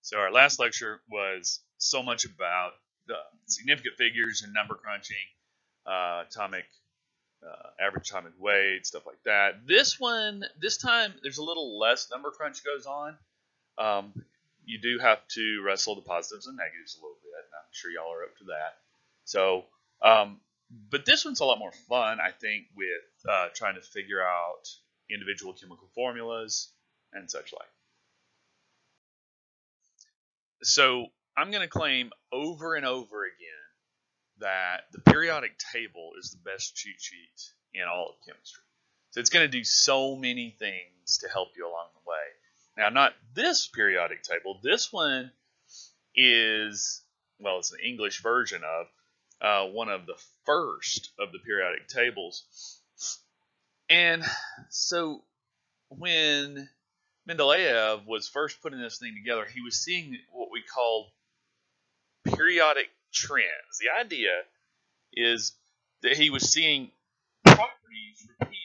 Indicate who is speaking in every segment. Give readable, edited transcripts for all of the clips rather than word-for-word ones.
Speaker 1: So our last lecture was so much about significant figures and number crunching, atomic average atomic weight, stuff like that. This time, there's a little less number crunch goes on. You do have to wrestle the positives and negatives a little bit, and I'm sure y'all are up to that. So, but this one's a lot more fun, I think, with trying to figure out individual chemical formulas and such like. So I'm going to claim over and over again that the periodic table is the best cheat sheet in all of chemistry. So it's going to do so many things to help you along the way. Now, not this periodic table. This one is, well, it's an English version of one of the first of the periodic tables. And so when Mendeleev was first putting this thing together, he was seeing what we called periodic trends. The idea is that he was seeing properties repeated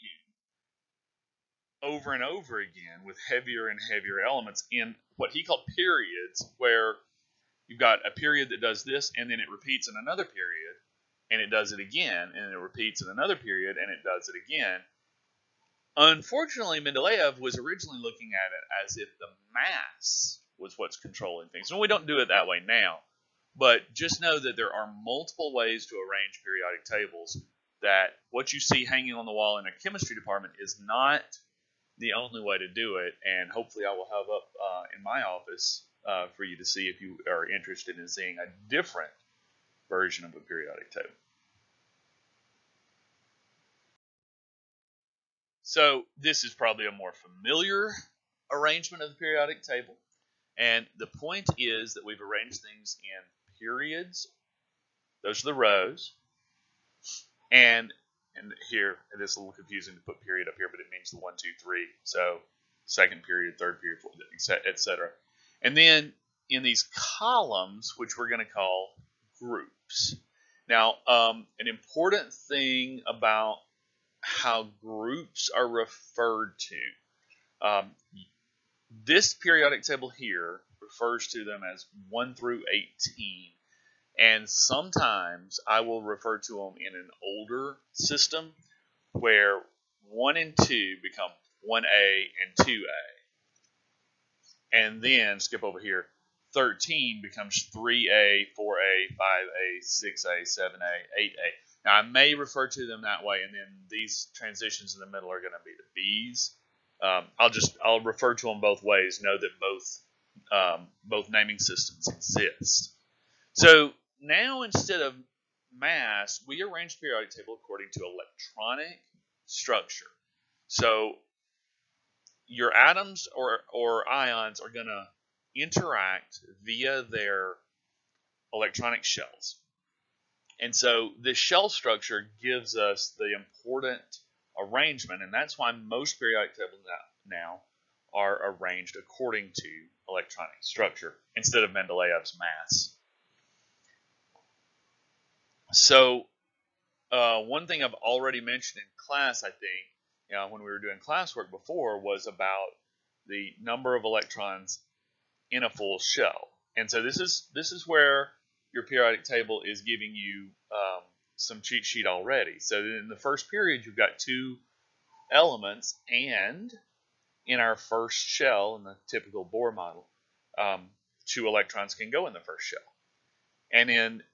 Speaker 1: over and over again with heavier and heavier elements in what he called periods, where you've got a period that does this, and then it repeats in another period, and it does it again, and it repeats in another period, and it does it again. Unfortunately, Mendeleev was originally looking at it as if the mass was what's controlling things. And we don't do it that way now, but just know that there are multiple ways to arrange periodic tables, that what you see hanging on the wall in a chemistry department is not the only way to do it, and hopefully I will have up in my office for you to see if you are interested in seeing a different version of a periodic table. So this is probably a more familiar arrangement of the periodic table, and the point is that we've arranged things in periods. Those are the rows, and here it is a little confusing to put period up here, but it means the 1, 2, 3. So second period, third period, fourth, etc. And then in these columns, which we're going to call groups. Now, an important thing about how groups are referred to. This periodic table here refers to them as 1 through 18, and sometimes I will refer to them in an older system where 1 and 2 become 1A and 2A. And then, skip over here, 13 becomes 3A, 4A, 5A, 6A, 7A, 8A. Now, I may refer to them that way, and then these transitions in the middle are going to be the B's. I'll refer to them both ways. Know that both naming systems exist. So now, instead of mass, we arrange the periodic table according to electronic structure. So your atoms or ions are going to interact via their electronic shells. And so this shell structure gives us the important arrangement, and that's why most periodic tables now are arranged according to electronic structure instead of Mendeleev's mass. So one thing I've already mentioned in class, I think, when we were doing classwork before, was about the number of electrons in a full shell. And so this is where your periodic table is giving you some cheat sheet already. So in the first period, you've got 2 elements, and in our first shell, in the typical Bohr model, 2 electrons can go in the first shell. And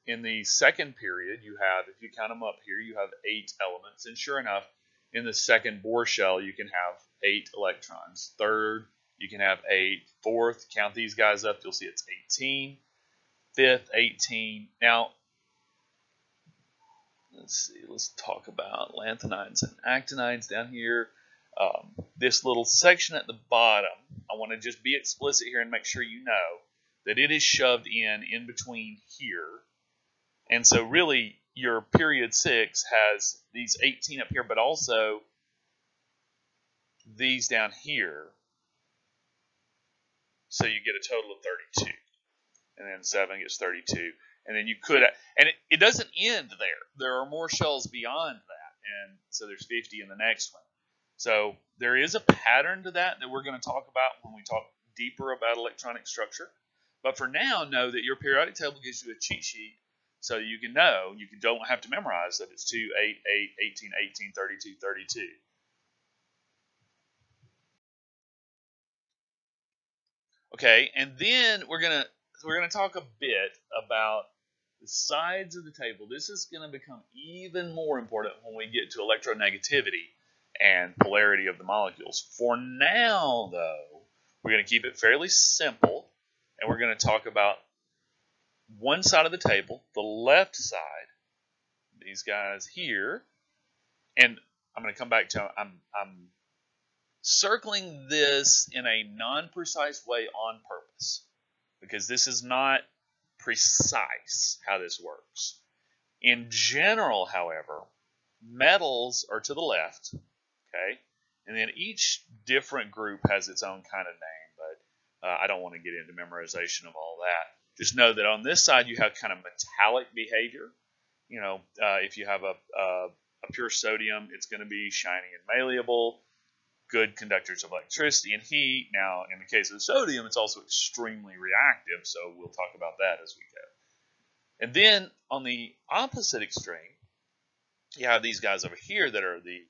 Speaker 1: in the second period, you have, if you count them up here, you have 8 elements. And sure enough, in the second Bohr shell, you can have 8 electrons. Third, you can have 8. Fourth, count these guys up, you'll see it's 18. Fifth, 18. Now, let's talk about lanthanides and actinides down here. This little section at the bottom, I want to just be explicit here and make sure you know that it is shoved in between here. And so really, your period 6 has these 18 up here, but also these down here. So you get a total of 32. And then 7 gets 32. And then you could, and it doesn't end there. There are more shells beyond that. And so there's 50 in the next one. So there is a pattern to that we're going to talk about when we talk deeper about electronic structure. But for now, know that your periodic table gives you a cheat sheet so you can know, you don't have to memorize that it's 2, 8, 8, 18, 18, 32, 32. Okay, and then we're gonna talk a bit about the sides of the table. This is going to become even more important when we get to electronegativity and polarity of the molecules. For now, though, we're going to keep it fairly simple, and we're going to talk about one side of the table, the left side, these guys here, and I'm going to come back to, I'm circling this in a non-precise way on purpose, because this is not precise how this works. In general, however, metals are to the left, okay? And then each different group has its own kind of name, but I don't want to get into memorization of all that. Just know that on this side you have kind of metallic behavior. You know, if you have a pure sodium, it's going to be shiny and malleable, good conductors of electricity and heat. Now, in the case of sodium, it's also extremely reactive, so we'll talk about that as we go. And then on the opposite extreme, you have these guys over here that are the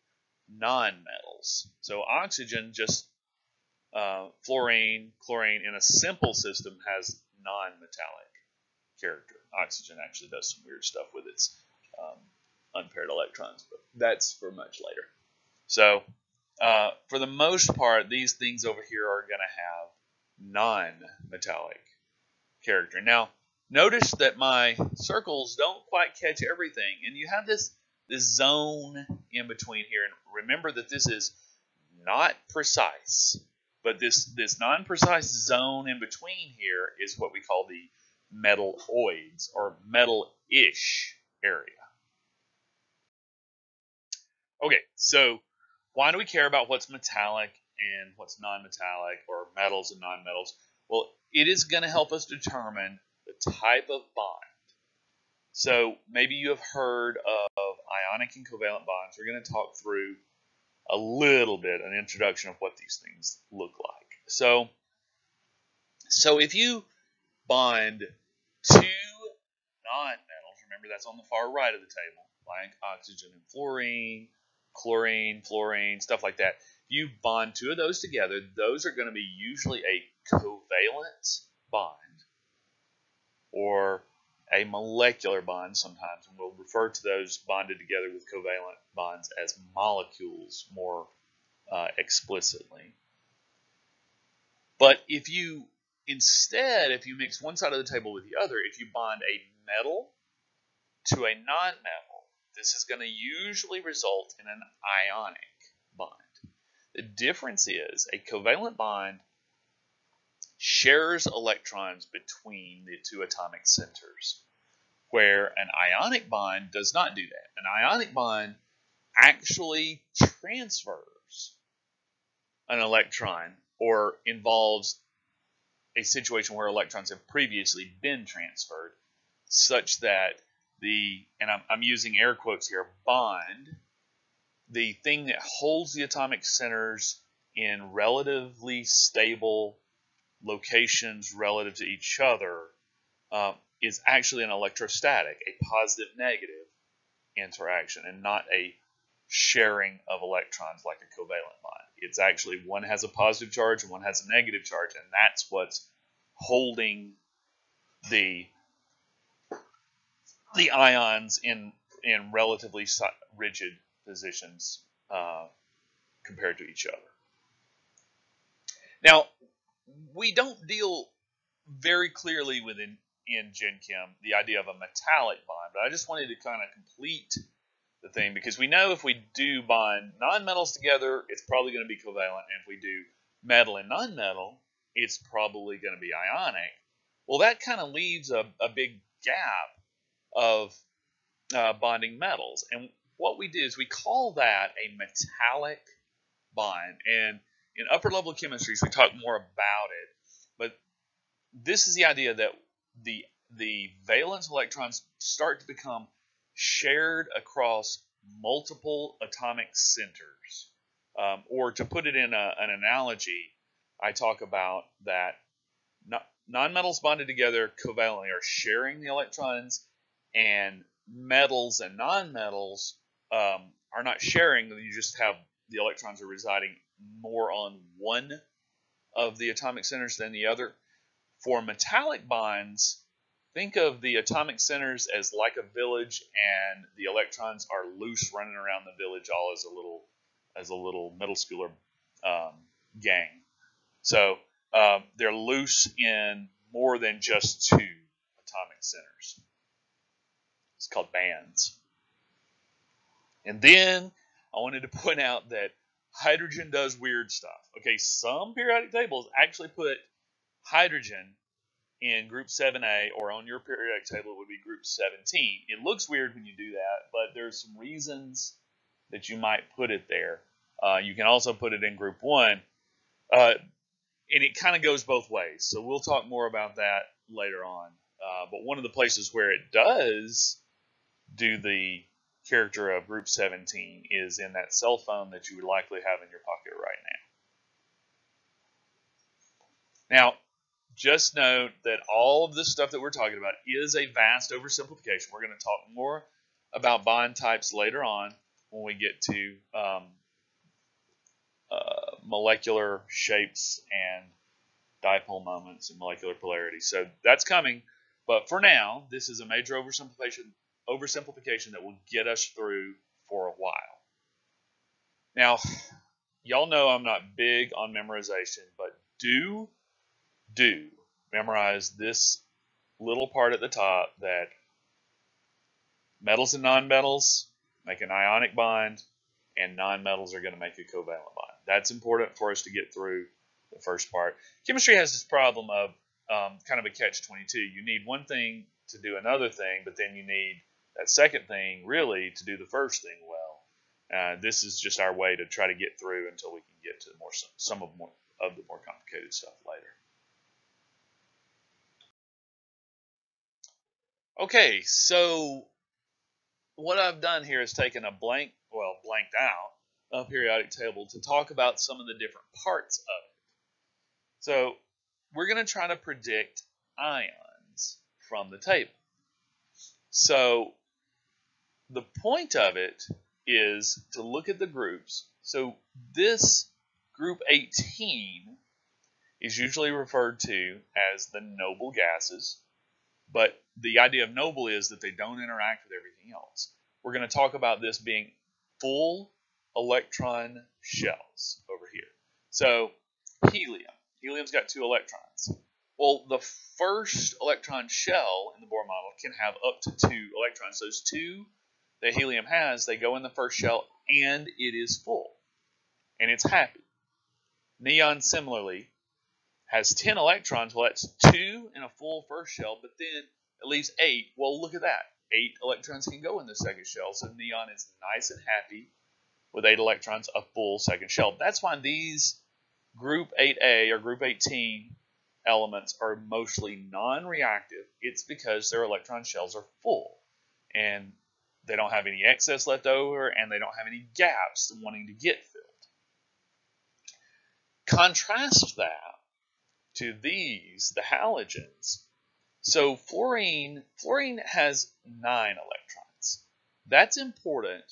Speaker 1: non-metals. So oxygen, just fluorine, chlorine in a simple system has non-metallic character. Oxygen actually does some weird stuff with its unpaired electrons, but that's for much later. So for the most part, these things over here are going to have non-metallic character. Now, notice that my circles don't quite catch everything, and you have this zone in between here. And remember that this is not precise, but this non-precise zone in between here is what we call the metalloids, or metal-ish area. Okay, so why do we care about what's metallic and what's non-metallic, or metals and non-metals? Well, it is going to help us determine the type of bond. So maybe you have heard of ionic and covalent bonds. We're going to talk through a little bit, an introduction of what these things look like. So if you bond two non-metals, remember that's on the far right of the table, like oxygen and fluorine, chlorine, fluorine, stuff like that. If you bond two of those together, those are going to be usually a covalent bond or a molecular bond sometimes, and we'll refer to those bonded together with covalent bonds as molecules more explicitly. But if you mix one side of the table with the other, if you bond a metal to a non-metal, this is going to usually result in an ionic bond. The difference is a covalent bond shares electrons between the two atomic centers, where an ionic bond does not do that. An ionic bond actually transfers an electron, or involves a situation where electrons have previously been transferred, such that and I'm using air quotes here, bond, the thing that holds the atomic centers in relatively stable locations relative to each other, is actually an electrostatic, a positive-negative interaction, and not a sharing of electrons like a covalent bond. It's actually one has a positive charge and one has a negative charge, and that's what's holding the ions in relatively rigid positions compared to each other. Now, we don't deal very clearly within in Gen Chem the idea of a metallic bond, but I just wanted to kind of complete the thing, because we know if we do bond non-metals together, it's probably going to be covalent, and if we do metal and non-metal, it's probably going to be ionic. Well, that kind of leaves a big gap of bonding metals, and what we do is we call that a metallic bond. And in upper level chemistries, we talk more about it, but this is the idea that the valence electrons start to become shared across multiple atomic centers. Or to put it in an analogy, I talk about that nonmetals bonded together covalently are sharing the electrons, and metals and nonmetals are not sharing. You just have the electrons are residing more on one of the atomic centers than the other. For metallic bonds, think of the atomic centers as like a village, and the electrons are loose running around the village, all as a little middle schooler gang. So they're loose in more than just two atomic centers. It's called bands. And then I wanted to point out that hydrogen does weird stuff. Okay, some periodic tables actually put hydrogen in group 7A, or on your periodic table it would be group 17. It looks weird when you do that, but there's some reasons that you might put it there. You can also put it in group 1, and it kind of goes both ways. So we'll talk more about that later on. But one of the places where it does do the character of group 17 is in that cell phone that you would likely have in your pocket right now. Now, just note that all of this stuff that we're talking about is a vast oversimplification. We're going to talk more about bond types later on when we get to molecular shapes and dipole moments and molecular polarity. So that's coming. But for now, this is a major oversimplification that will get us through for a while. Now, y'all know I'm not big on memorization, but do memorize this little part at the top, that metals and nonmetals make an ionic bond, and nonmetals are going to make a covalent bond. That's important for us to get through the first part. Chemistry has this problem of kind of a catch-22. You need one thing to do another thing, but then you need that second thing really to do the first thing well. This is just our way to try to get through until we can get to some of the more complicated stuff later. Okay, so what I've done here is taken a blanked out a periodic table to talk about some of the different parts of it. So we're going to try to predict ions from the table. So the point of it is to look at the groups. So this group 18 is usually referred to as the noble gases, but the idea of noble is that they don't interact with everything else. We're going to talk about this being full electron shells over here. So helium's got 2 electrons. Well, the first electron shell in the Bohr model can have up to 2 electrons. Those 2 that helium has, they go in the first shell, and it is full, and it's happy. Neon similarly has 10 electrons. Well, that's 2 in a full first shell, but then it leaves 8. Well, look at that. 8 electrons can go in the second shell, so neon is nice and happy with 8 electrons, a full second shell. That's why these group 8A or group 18 elements are mostly non-reactive. It's because their electron shells are full, and they don't have any excess left over, and they don't have any gaps wanting to get filled. Contrast that to these, the halogens. So fluorine has 9 electrons. That's important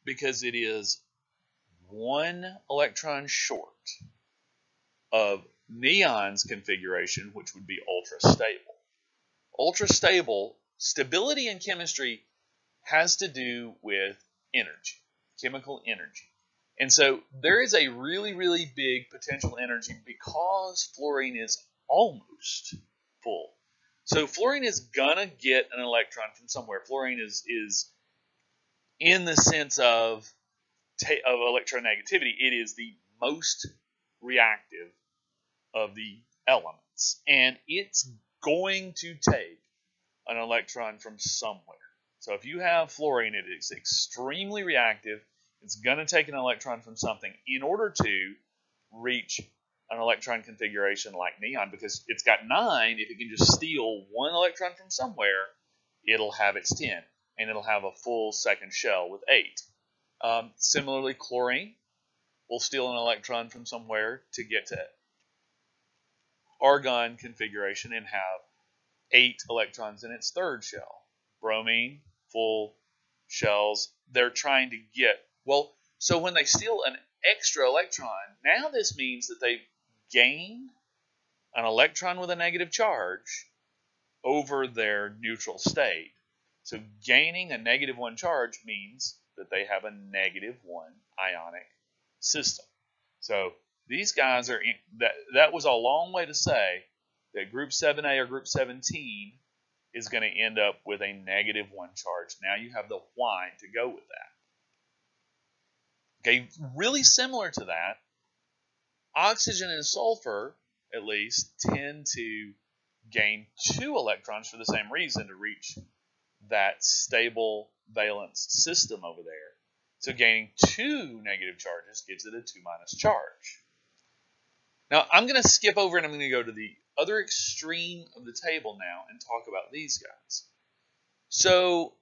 Speaker 1: because it is 1 electron short of neon's configuration, which would be ultra-stable. Ultra-stable, stability in chemistry has to do with energy, chemical energy. And so there is a really, really big potential energy because fluorine is almost full. So fluorine is going to get an electron from somewhere. Fluorine is in the sense of electronegativity, it is the most reactive of the elements. And it's going to take an electron from somewhere. So if you have fluorine, it is extremely reactive. It's going to take an electron from something in order to reach an electron configuration like neon, because it's got 9. If it can just steal 1 electron from somewhere, it'll have its 10, and it'll have a full second shell with 8. Similarly, chlorine will steal an electron from somewhere to get to argon configuration and have 8 electrons in its third shell. Bromine, full shells. They're trying to get, well, so when they steal an extra electron, now this means that they've gained an electron with a negative charge over their neutral state. So gaining a -1 charge means that they have a -1 ionic system. So these guys are, that was a long way to say that group 7A or group 17 is going to end up with a -1 charge. Now you have the why to go with that. Okay, really similar to that, oxygen and sulfur, at least, tend to gain 2 electrons for the same reason, to reach that stable valence system over there. So gaining 2 negative charges gives it a 2- charge. Now I'm going to skip over and I'm going to go to the other extreme of the table now and talk about these guys. So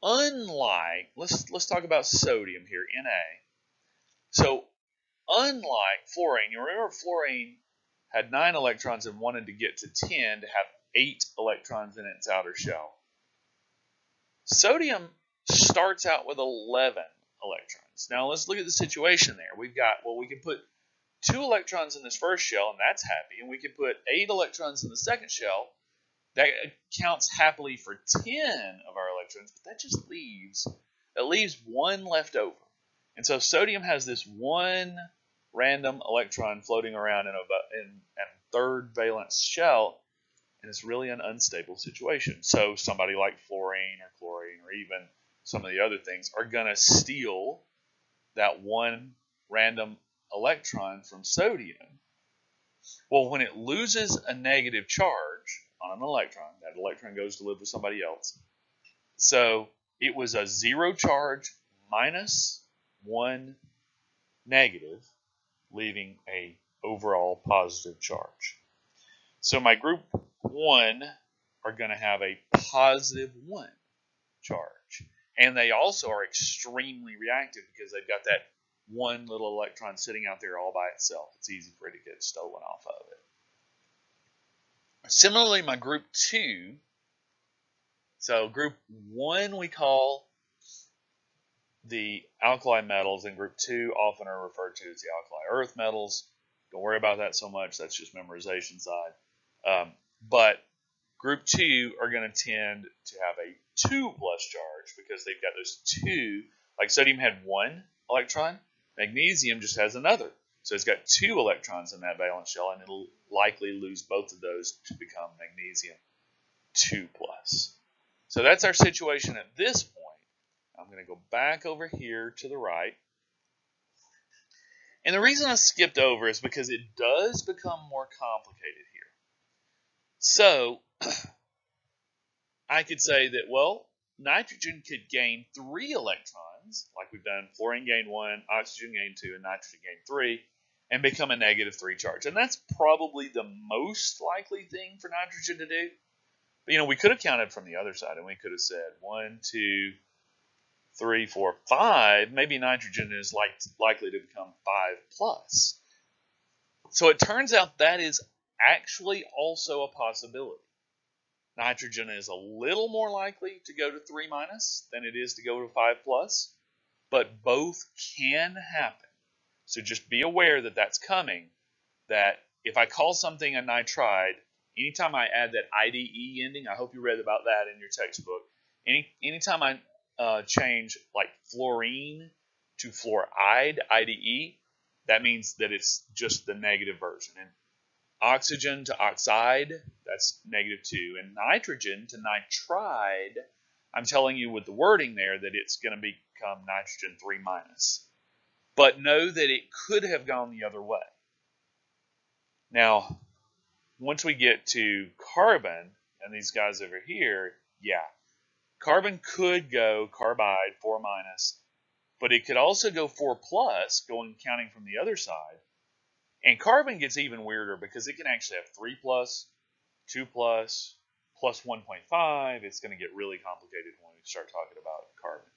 Speaker 1: unlike, let's talk about sodium here, Na. So unlike fluorine, you remember fluorine had 9 electrons and wanted to get to 10 to have 8 electrons in its outer shell. Sodium starts out with 11 electrons. Now let's look at the situation there. We've got, well, we can put 2 electrons in this first shell, and that's happy, and we can put 8 electrons in the second shell. That counts happily for 10 of our electrons, but that just leaves 1 left over. And so sodium has this 1 random electron floating around in a third valence shell, and it's really an unstable situation. So somebody like fluorine or chlorine or even some of the other things are going to steal that 1 random electron from sodium. Well, when it loses a negative charge on an electron, that electron goes to live with somebody else. So it was a 0 charge minus 1 negative, leaving a overall positive charge. So my group 1 are going to have a positive 1 charge. And they also are extremely reactive because they've got that 1 little electron sitting out there all by itself. It's easy for it to get stolen off of it. Similarly, my group 2, so group 1 we call the alkali metals, and group 2 often are referred to as the alkali earth metals. Don't worry about that so much. That's just memorization side. But group 2 are going to tend to have a 2+ charge because they've got those 2, like sodium had 1 electron, magnesium just has another. So it's got 2 electrons in that valence shell, and it'll likely lose both of those to become magnesium 2+. So that's our situation at this point. I'm going to go back over here to the right. And the reason I skipped over is because it does become more complicated here. So I could say that, well, nitrogen could gain 3 electrons, like we've done. Fluorine gained 1, oxygen gained 2, and nitrogen gained 3, and become a -3 charge. And that's probably the most likely thing for nitrogen to do. But, we could have counted from the other side, and we could have said 1, 2, 3, 4, 5. Maybe nitrogen is likely to become 5+. So it turns out that is actually also a possibility. Nitrogen is a little more likely to go to 3- than it is to go to 5+, but both can happen. So just be aware that that's coming, that if I call something a nitride, anytime I add that IDE ending, I hope you read about that in your textbook, anytime I change like fluorine to fluoride, IDE, that means that it's just the negative version. And oxygen to oxide, that's -2. And nitrogen to nitride, I'm telling you with the wording there that it's going to become nitrogen 3-. But know that it could have gone the other way. Now, once we get to carbon and these guys over here, yeah, carbon could go carbide 4-, but it could also go 4+, counting from the other side. And carbon gets even weirder because it can actually have 3+, 2+, plus 1.5. It's going to get really complicated when we start talking about carbon.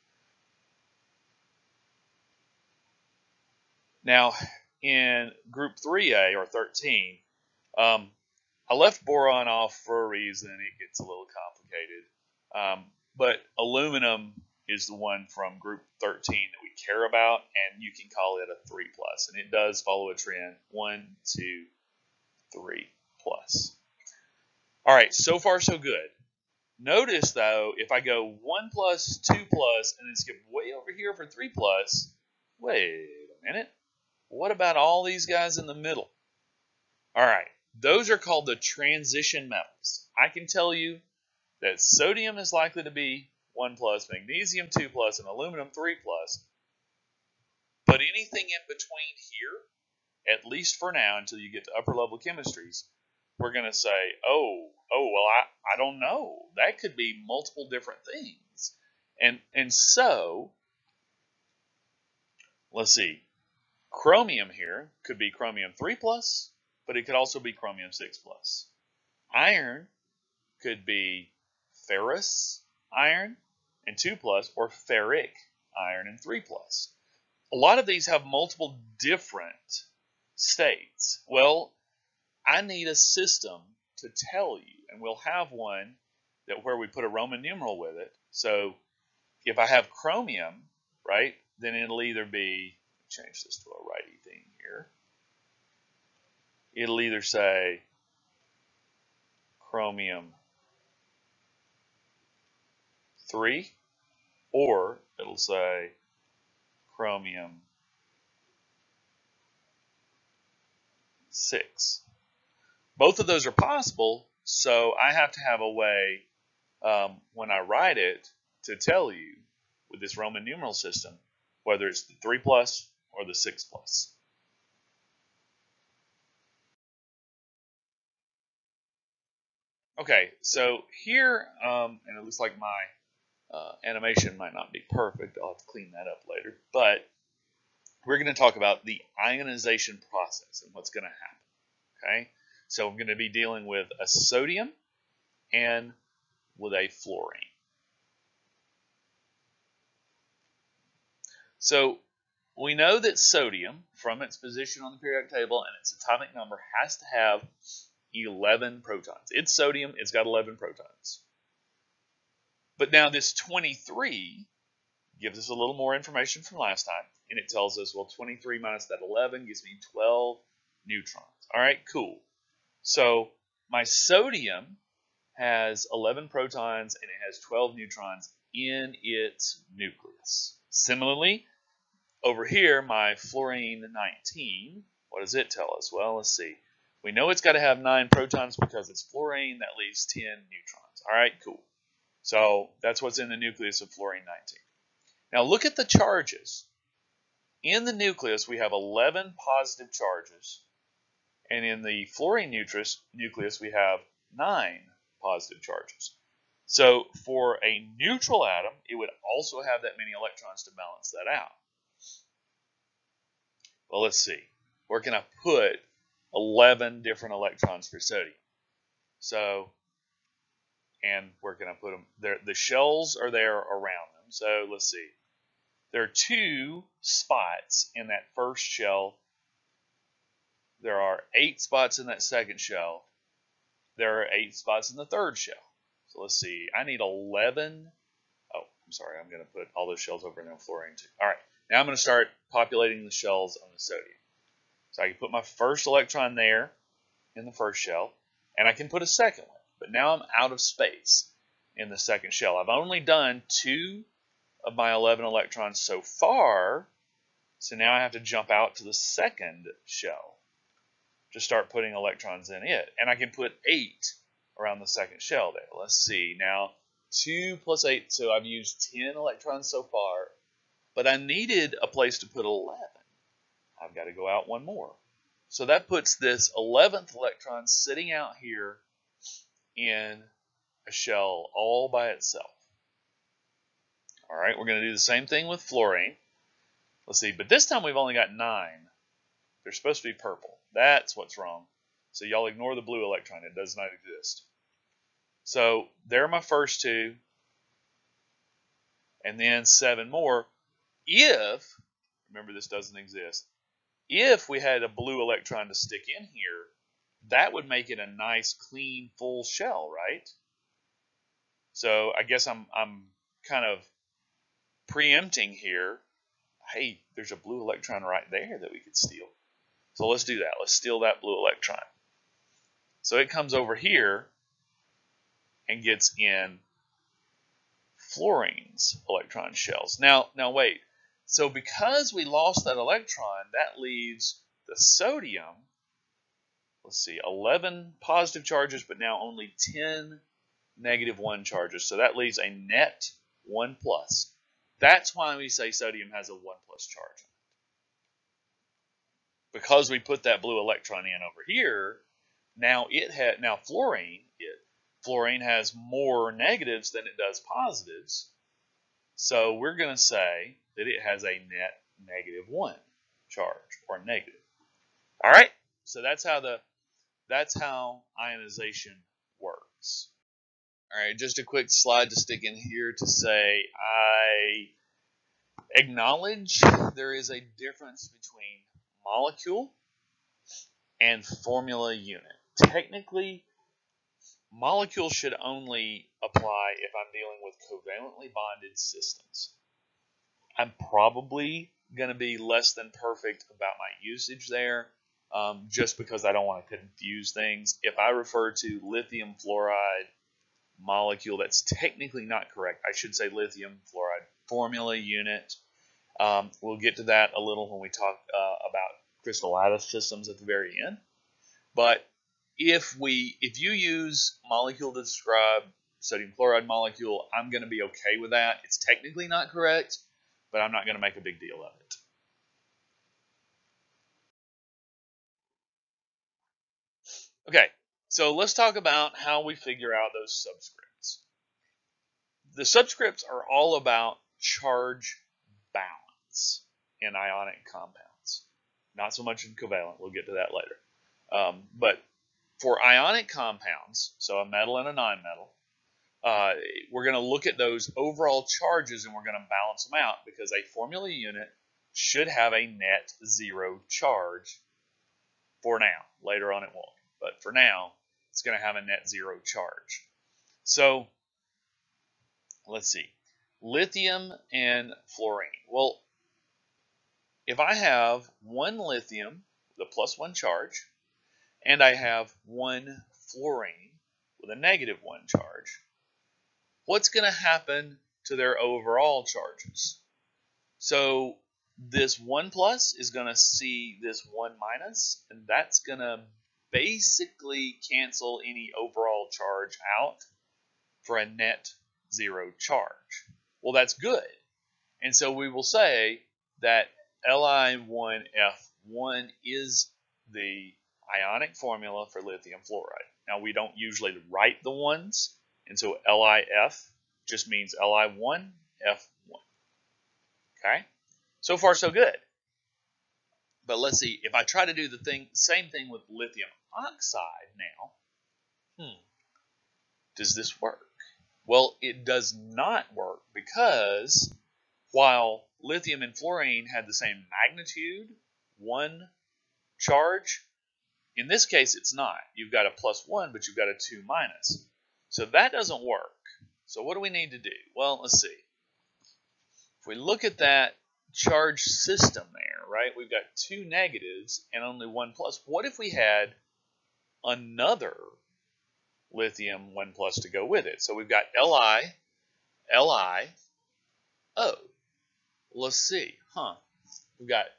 Speaker 1: Now, in group 3A or 13, I left boron off for a reason. It gets a little complicated. But aluminum is the one from group 13 that we care about, and you can call it a 3+. And it does follow a trend, 1, 2, 3+. All right, so far so good. Notice, though, if I go 1+, 2+, and then skip way over here for 3+, wait a minute. What about all these guys in the middle? All right, those are called the transition metals. I can tell you that sodium is likely to be 1+, magnesium 2+, and aluminum 3+. But anything in between here, at least for now until you get to upper level chemistries, we're going to say, oh, well, I don't know. That could be multiple different things. And so, let's see. Chromium here could be chromium 3+, but it could also be chromium 6+. Iron could be ferrous iron and 2+, or ferric iron and 3+. A lot of these have multiple different states. Well, I need a system to tell you, and we'll have one that where we put a Roman numeral with it. So if I have chromium, right, then it'll either be, change this to a righty thing here. It'll either say chromium 3, or it'll say chromium 6. Both of those are possible, so I have to have a way when I write it to tell you with this Roman numeral system whether it's the 3+ or the 6+. Okay, so here, and it looks like my animation might not be perfect. I'll have to clean that up later. But we're going to talk about the ionization process and what's going to happen. Okay, so I'm going to be dealing with a sodium and with a fluorine. So we know that sodium, from its position on the periodic table and its atomic number, has to have 11 protons. It's sodium, it's got 11 protons. But now this 23 gives us a little more information from last time, and it tells us, well, 23 minus that 11 gives me 12 neutrons. All right, cool. So my sodium has 11 protons and it has 12 neutrons in its nucleus. Similarly, over here, my fluorine 19, what does it tell us? Well, let's see. We know it's got to have 9 protons because it's fluorine. That leaves 10 neutrons. All right, cool. So that's what's in the nucleus of fluorine 19. Now look at the charges. In the nucleus, we have 11 positive charges. And in the fluorine nucleus, we have 9 positive charges. So for a neutral atom, it would also have that many electrons to balance that out. Well, let's see. Where can I put 11 different electrons for sodium? So, and where can I put them? The shells are there around them. So let's see. There are 2 spots in that first shell. There are 8 spots in that second shell. There are 8 spots in the third shell. So let's see. I need 11. Oh, I'm sorry. I'm going to put all those shells over in the fluorine too. All right. Now I'm going to start populating the shells on the sodium. So I can put my first electron there in the first shell, and I can put a second one. But now I'm out of space in the second shell. I've only done 2 of my 11 electrons so far, so now I have to jump out to the second shell to start putting electrons in it. And I can put 8 around the second shell there. Let's see. Now, 2 plus 8, so I've used 10 electrons so far, but I needed a place to put 11. I've got to go out one more. So that puts this 11th electron sitting out here in a shell all by itself. All right, we're going to do the same thing with fluorine. Let's see, but this time we've only got 9. They're supposed to be purple. That's what's wrong. So y'all ignore the blue electron. It does not exist. So there are my first 2. And then 7 more. If, remember this doesn't exist, if we had a blue electron to stick in here, that would make it a nice, clean, full shell, right? So I guess I'm kind of preempting here. Hey, there's a blue electron right there that we could steal. So let's do that. Let's steal that blue electron. So it comes over here and gets in fluorine's electron shells. Now wait. So because we lost that electron, that leaves the sodium, let's see, 11 positive charges, but now only 10 -1 charges. So that leaves a net 1+. That's why we say sodium has a 1+ charge. Because we put that blue electron in over here, now fluorine has more negatives than it does positives. So we're going to say that it has a net -1 charge, or negative. All right, so that's how ionization works. All right, just a quick slide to stick in here to say I acknowledge there is a difference between molecule and formula unit. Technically, molecule should only apply if I'm dealing with covalently bonded systems. I'm probably going to be less than perfect about my usage there, just because I don't want to confuse things. If I refer to lithium fluoride molecule, that's technically not correct. I should say lithium fluoride formula unit. We'll get to that a little when we talk about crystal lattice systems at the very end. But if you use molecule to describe sodium chloride molecule, I'm going to be okay with that. It's technically not correct, but I'm not going to make a big deal of it. Okay, so let's talk about how we figure out those subscripts. The subscripts are all about charge balance in ionic compounds. Not so much in covalent. We'll get to that later. But for ionic compounds, so a metal and a nonmetal, we're going to look at those overall charges and we're going to balance them out, because a formula unit should have a net 0 charge for now. Later on it won't, but for now it's going to have a net 0 charge. So let's see, lithium and fluorine. Well, if I have one lithium with a +1 charge and I have one fluorine with a -1 charge, what's going to happen to their overall charges? So this 1+ is going to see this 1-, and that's going to basically cancel any overall charge out for a net 0 charge. Well, that's good. And so we will say that Li1F1 is the ionic formula for lithium fluoride. Now, we don't usually write the ones, and so LiF just means Li1F1. Okay? So far, so good. But let's see, if I try to do the same thing with lithium oxide now, does this work? Well, it does not work, because while lithium and fluorine had the same magnitude, 1 charge, in this case it's not. You've got a +1, but you've got a 2-. So that doesn't work. So what do we need to do? Well, let's see. If we look at that charge system there, right, we've got 2 negatives and only 1+. What if we had another lithium 1+ to go with it? So we've got Li, O. Let's see, we've got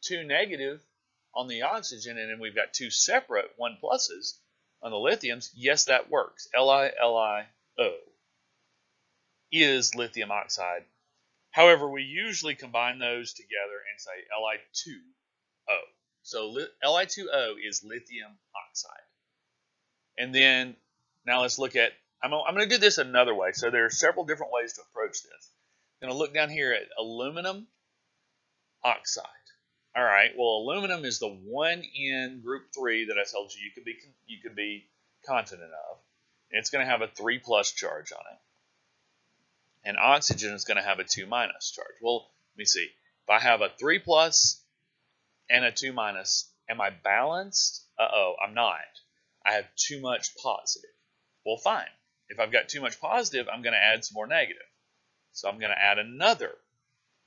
Speaker 1: 2 negative on the oxygen, and then we've got 2 separate 1+ on the lithiums. Yes, that works. LiO is lithium oxide. However, we usually combine those together and say Li2O. So Li2O is lithium oxide. And then, now let's look at, I'm going to do this another way. So there are several different ways to approach this. I'm going to look down here at aluminum oxide. All right, well, aluminum is the one in group 3 that I told you you could be confident of. And it's going to have a 3+ charge on it. And oxygen is going to have a 2- charge. Well, let me see. If I have a 3+ and a 2-, Am I balanced? Uh-oh, I'm not. I have too much positive. Well, fine. If I've got too much positive, I'm going to add some more negative. So I'm going to add another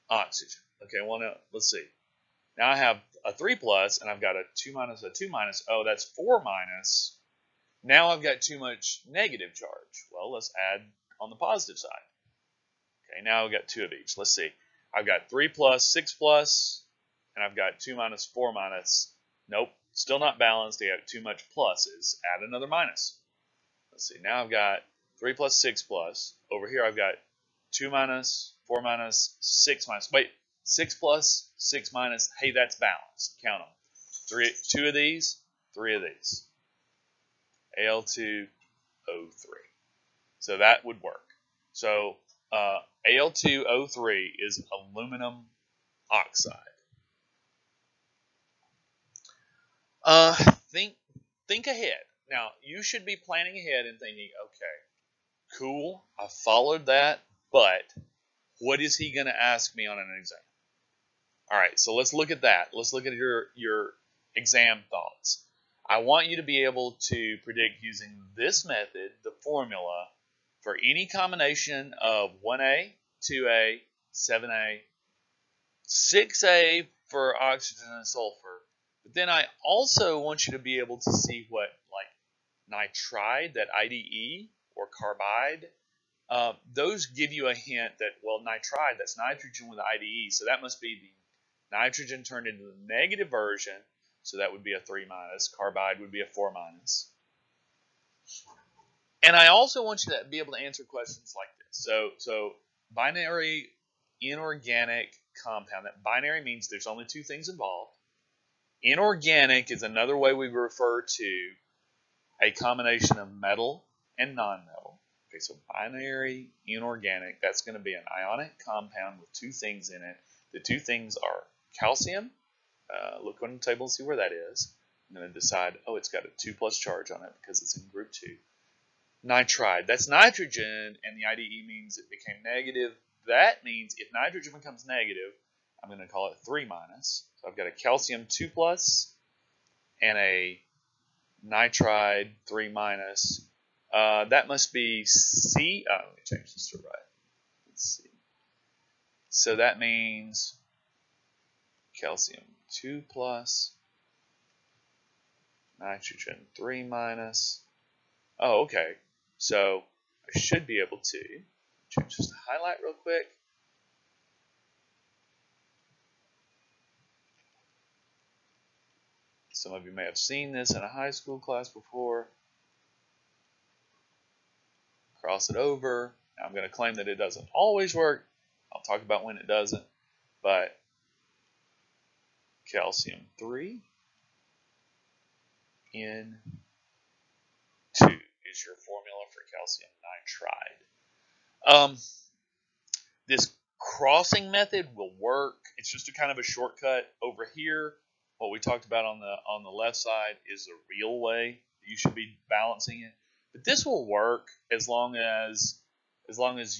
Speaker 1: oxygen. Okay, well, now, let's see. Now I have a 3 plus, and I've got a 2 minus, a 2 minus. Oh, that's 4 minus. Now I've got too much negative charge. Well, let's add on the positive side. Okay, now I've got 2 of each. Let's see. I've got 3 plus, 6 plus, and I've got 2 minus, 4 minus. Nope, still not balanced. I got too much pluses. Add another minus. Let's see. Now I've got 3 plus, 6 plus. Over here I've got 2 minus, 4 minus, 6 minus. Wait, 6 plus, 6 minus. Hey, that's balanced. Count them. 2 of these, 3 of these. Al2O3. So that would work. So Al2O3 is aluminum oxide. Think ahead. Now, you should be planning ahead and thinking, okay, cool, I followed that, but what is he going to ask me on an exam? All right, so let's look at that. Let's look at your exam thoughts. I want you to be able to predict using this method, the formula, for any combination of 1A, 2A, 7A, 6A for oxygen and sulfur. But then I also want you to be able to see what, like, nitride, that IDE, or carbide, those give you a hint that, well, nitride, that's nitrogen with IDE, so that must be the nitrogen turned into the negative version, so that would be a 3 minus. Carbide would be a 4 minus. And I also want you to be able to answer questions like this. So binary inorganic compound. That binary means there's only 2 things involved. Inorganic is another way we refer to a combination of metal and non-metal. Okay, so binary inorganic, that's going to be an ionic compound with 2 things in it. The 2 things are calcium. Look on the table and see where that is. I'm going to decide, oh, it's got a 2 plus charge on it because it's in group 2. Nitride, that's nitrogen, and the IDE means it became negative. That means if nitrogen becomes negative, I'm going to call it 3 minus. So I've got a calcium 2 plus and a nitride 3 minus. That must be C. Oh, let me change this to right. Let's see. So that means calcium 2 plus, nitrogen 3 minus. Oh, okay. So I should be able to change this to highlight real quick. Some of you may have seen this in a high school class before. Cross it over. Now I'm going to claim that it doesn't always work. I'll talk about when it doesn't. But calcium 3 N2 is your formula for calcium nitride. This crossing method will work. It's just a kind of a shortcut. Over here, what we talked about on the left side is the real way you should be balancing it. But this will work as long as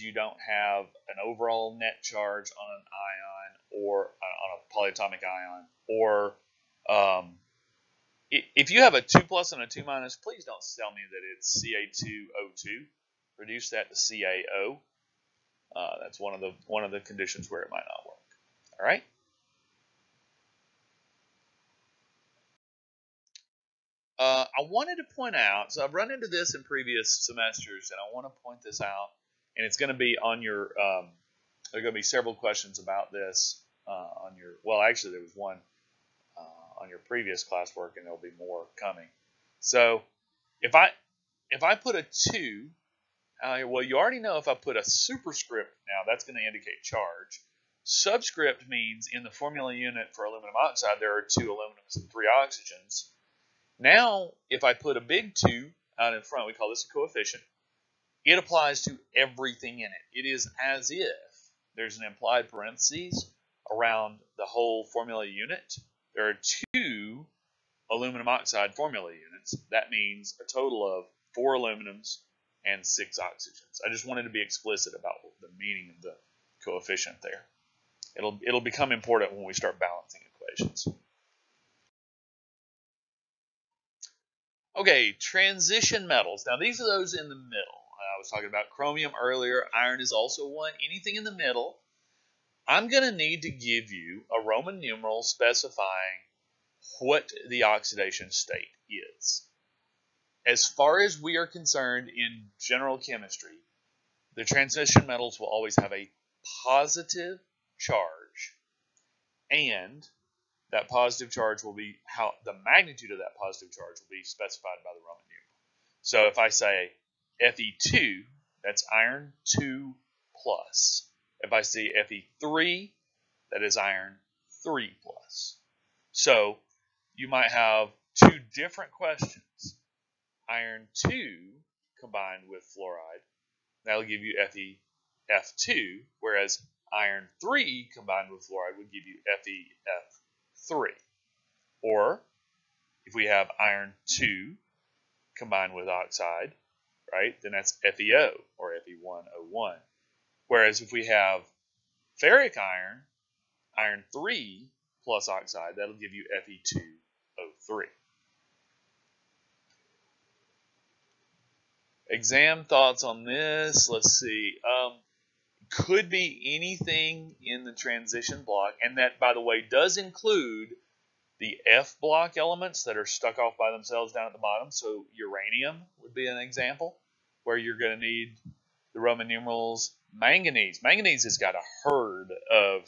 Speaker 1: you don't have an overall net charge on an ion or on a polyatomic ion, or if you have a 2 plus and a 2 minus, please don't tell me that it's Ca2O2. Reduce that to CaO. That's one of the conditions where it might not work. All right. I wanted to point out, so I've run into this in previous semesters, and I want to point this out, and it's going to be on your, there are going to be several questions about this on your, well, actually there was one on your previous classwork, and there'll be more coming. So if I put a 2, well, you already know if I put a superscript now, that's going to indicate charge. Subscript means in the formula unit for aluminum oxide, there are 2 aluminums and 3 oxygens. Now, if I put a big 2 out in front, we call this a coefficient, it applies to everything in it. It is as if there's an implied parentheses around the whole formula unit. There are 2 aluminum oxide formula units. That means a total of 4 aluminums and 6 oxygens. I just wanted to be explicit about the meaning of the coefficient there. It'll become important when we start balancing equations. Okay, transition metals. Now, these are those in the middle. I was talking about chromium earlier. Iron is also one. Anything in the middle. I'm going to need to give you a Roman numeral specifying what the oxidation state is. As far as we are concerned in general chemistry, the transition metals will always have a positive charge, and that positive charge will be how the magnitude of that positive charge will be specified by the Roman numeral. So if I say Fe2, that's iron 2 plus. If I see Fe3, that is iron 3 plus. So you might have two different questions. Iron 2 combined with fluoride, that'll give you Fe-F2, whereas iron 3 combined with fluoride would give you Fe-F3. Or if we have iron 2 combined with oxide, right, then that's FeO or Fe1O1. Whereas if we have ferric iron, iron 3 plus oxide, that'll give you Fe2O3. Exam thoughts on this. Let's see. Could be anything in the transition block, and that, by the way, does include the F block elements that are stuck off by themselves down at the bottom. So uranium would be an example where you're going to need the Roman numerals. Manganese. Manganese has got a herd of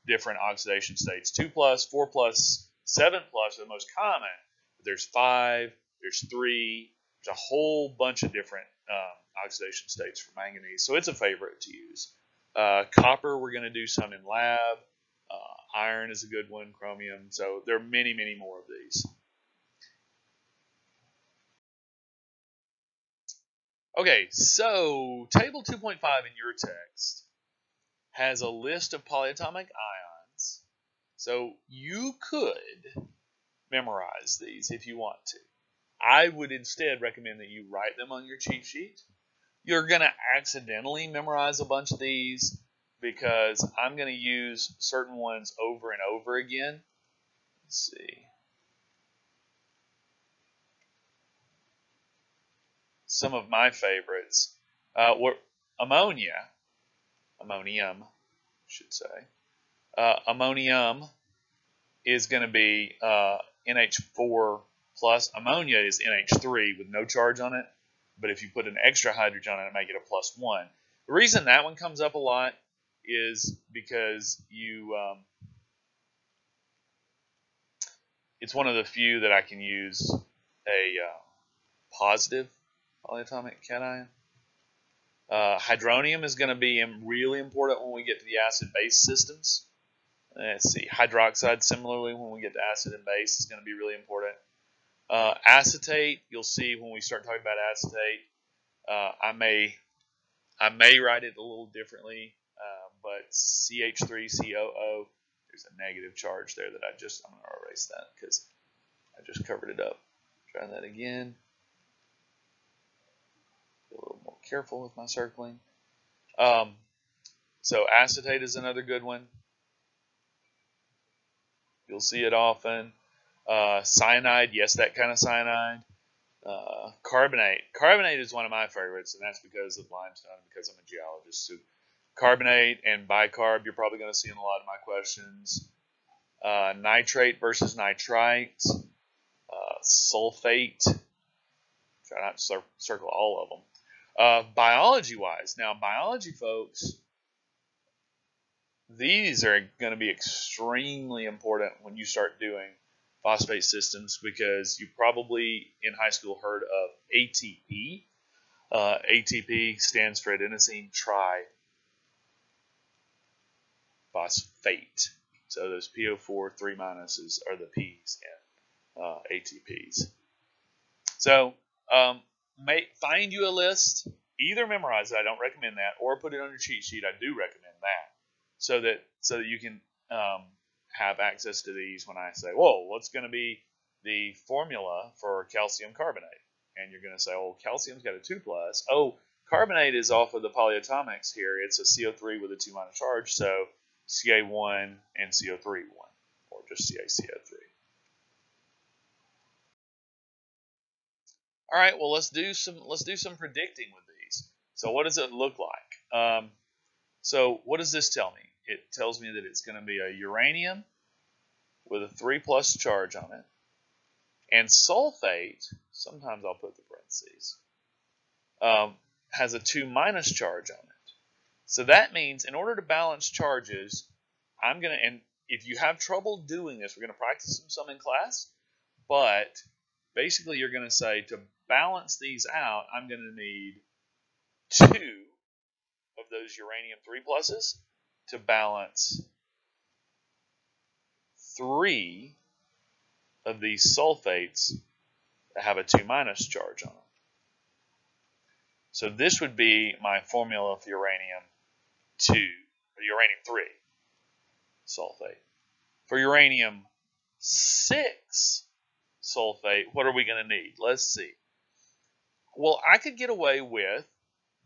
Speaker 1: different oxidation states. 2 plus, 4 plus, 7 plus are the most common. There's 5, there's 3, there's a whole bunch of different oxidation states for manganese. So it's a favorite to use. Copper, we're going to do some in lab. Iron is a good one, chromium. So there are many, many more of these. Okay, so table 2.5 in your text has a list of polyatomic ions. So you could memorize these if you want to. I would instead recommend that you write them on your cheat sheet. You're going to accidentally memorize a bunch of these because I'm going to use certain ones over and over again. Let's see. Some of my favorites were ammonium, I should say. Ammonium is going to be NH4 plus. Ammonia is NH3 with no charge on it. But if you put an extra hydrogen on it, make it a +1. The reason that one comes up a lot is because it's one of the few that I can use a positive polyatomic cation. Hydronium is going to be really important when we get to the acid-base systems. Let's see, hydroxide similarly when we get to acid and base is going to be really important. Acetate, you'll see when we start talking about acetate. I may write it a little differently, but CH3COO, there's a negative charge there that I'm going to erase that because I just covered it up. Try that again. Be a little more careful with my circling. So acetate is another good one. You'll see it often. Cyanide, yes, that kind of cyanide. Carbonate. Carbonate is one of my favorites, and that's because of limestone, because I'm a geologist. So carbonate and bicarb, you're probably going to see in a lot of my questions. Nitrate versus nitrite. Sulfate. Try not to circle all of them. Biology-wise, now biology folks, these are going to be extremely important when you start doing phosphate systems because you probably in high school heard of ATP. ATP stands for adenosine triphosphate. So those PO4 3 minuses are the P's in ATPs. So find you a list. Either memorize it, I don't recommend that, or put it on your cheat sheet. I do recommend that, so that you can have access to these when I say, whoa, what's going to be the formula for calcium carbonate? And you're going to say, oh, calcium's got a 2+. Oh, carbonate is off of the polyatomics here. It's a CO3 with a 2- charge, so Ca1 and CO3 1, or just CaCO3. All right, well let's do some predicting with these. So what does it look like? So what does this tell me? It tells me that it's going to be a uranium with a 3+ charge on it, and sulfate. Sometimes I'll put the parentheses. Has a 2- charge on it. So that means in order to balance charges, I'm going to, and if you have trouble doing this, we're going to practice some in class, but basically you're going to say to balance these out, I'm going to need 2 of those uranium 3+ to balance 3 of these sulfates that have a 2- charge on them. So this would be my formula for uranium 2 or uranium 3 sulfate. For uranium 6 sulfate, what are we going to need? Let's see. Well, I could get away with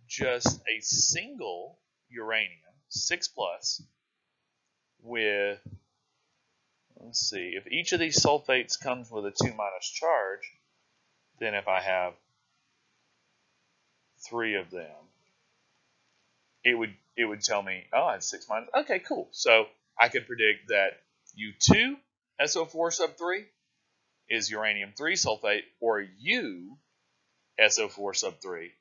Speaker 1: just a single uranium 6+ with, let's see, if each of these sulfates comes with a 2- charge, then if I have 3 of them, it would tell me, oh, I have 6-. Okay, cool. So I could predict that U2 SO4 sub 3 is uranium 3 sulfate, or U SO4 sub 3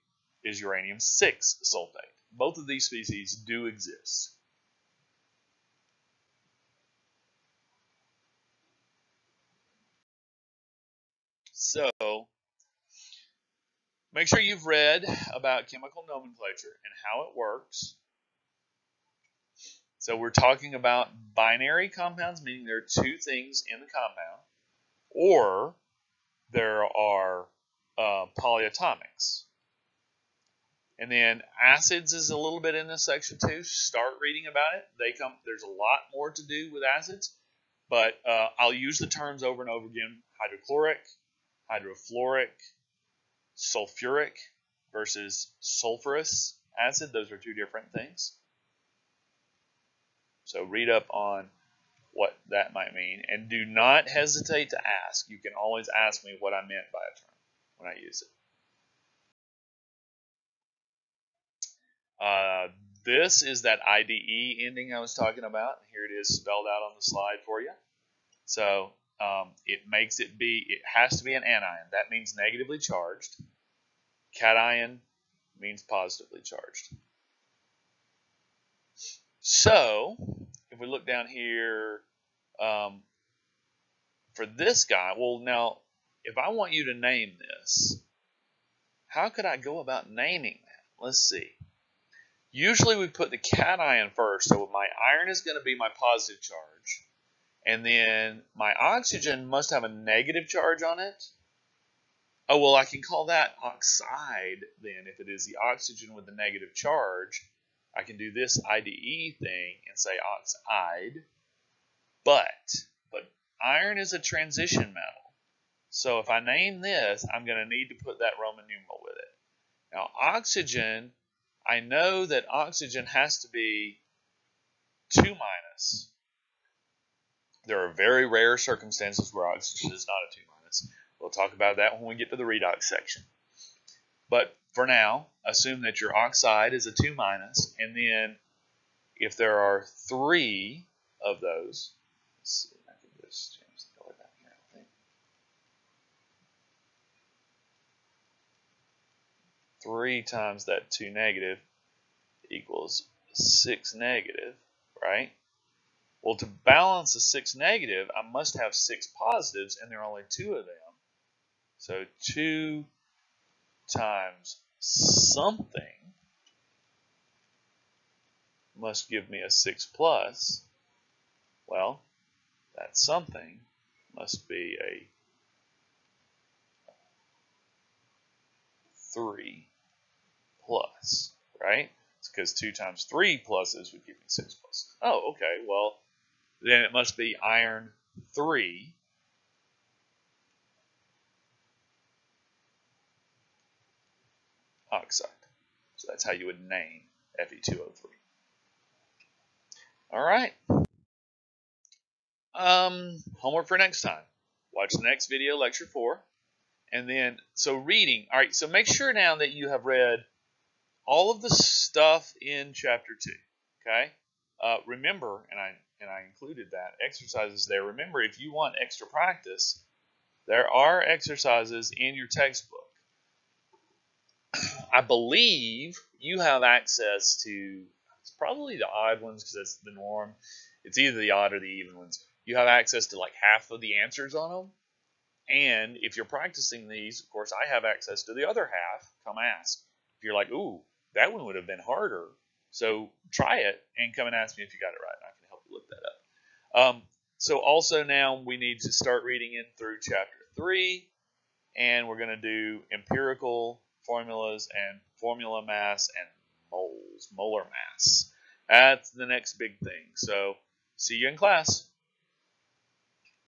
Speaker 1: is uranium 6 sulfate. Both of these species do exist. So make sure you've read about chemical nomenclature and how it works. So we're talking about binary compounds, meaning there are 2 things in the compound, or there are polyatomics. And then acids is a little bit in this section too. Start reading about it. There's a lot more to do with acids, but I'll use the terms over and over again: hydrochloric, hydrofluoric, sulfuric versus sulfurous acid. Those are 2 different things. So read up on what that might mean, and do not hesitate to ask. You can always ask me what I meant by a term when I use it. This is that IDE ending I was talking about. Here it is spelled out on the slide for you. So it has to be an anion. That means negatively charged. Cation means positively charged. So if we look down here, for this guy, well, now, if I want you to name this, how could I go about naming that? Let's see. Usually we put the cation first, so my iron is going to be my positive charge, and then my oxygen must have a negative charge on it. Oh, well, I can call that oxide then. If it is the oxygen with the negative charge, I can do this IDE thing and say oxide, but iron is a transition metal. So if I name this, I'm going to need to put that Roman numeral with it. Now, oxygen, I know that oxygen has to be 2-. There are very rare circumstances where oxygen is not a 2-. We'll talk about that when we get to the redox section. But for now, assume that your oxide is a 2-, and then if there are 3 of those, let's see, I can just change the color down here, I think. 3 times that 2 negative equals 6 negative, right? Well, to balance a 6 negative, I must have 6 positives, and there are only 2 of them. So 2 times something must give me a 6 plus. Well, that something must be a 3 plus, right? It's because 2 times 3 pluses would give me 6 plus. Oh, okay. Well, then it must be iron 3 oxide. So that's how you would name Fe2O3. All right. Homework for next time. Watch the next video, lecture 4, And then, so reading. All right, so make sure now that you have read all of the stuff in Chapter 2. Okay? Remember, and I included that, exercises there. Remember, if you want extra practice, there are exercises in your textbook. I believe you have access to, it's probably the odd ones because that's the norm. It's either the odd or the even ones. You have access to like half of the answers on them. And if you're practicing these, of course, I have access to the other half. Come ask. If you're like, ooh, that one would have been harder, so try it and come and ask me if you got it right, and I can help you look that up. So also now we need to start reading in through Chapter 3, and we're going to do empirical formulas and formula mass and moles, molar mass. That's the next big thing. So see you in class.